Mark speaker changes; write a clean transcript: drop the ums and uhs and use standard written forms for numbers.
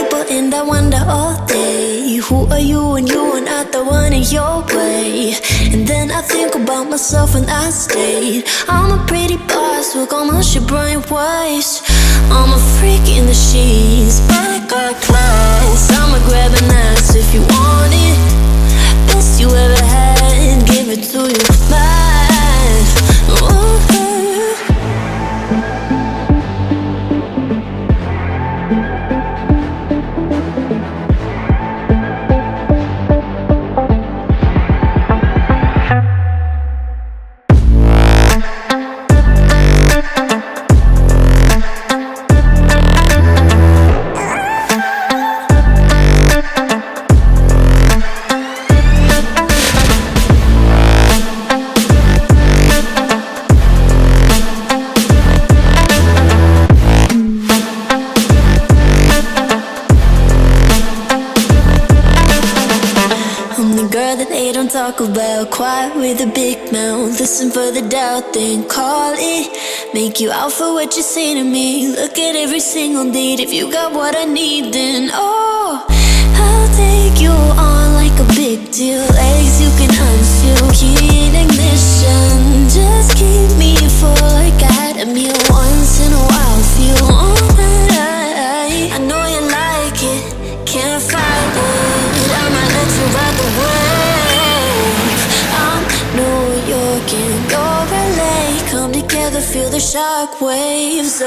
Speaker 1: people and I wonder all day, who are you and you are not the one in your way. And then I think about myself and I state, I'm a pretty boss, look on my shit bright waist. I'm a freak in the sheets, but I got class. I'ma grab an ass if you want it. Best you ever had, give it to you bad. Ooh. Talk about quiet with a big mouth. Listen for the doubt, then call it. Make you out for what you say to me. Look at every single date. If you got what I need, then oh, I'll take you on like a big deal. Legs you can unseal, key in ignition. Just keep me full like I had a meal once in a while. Feel alright. I know you like it, can't fight it. I might let you ride the wave. New York and you're LA, come together, feel the shock waves.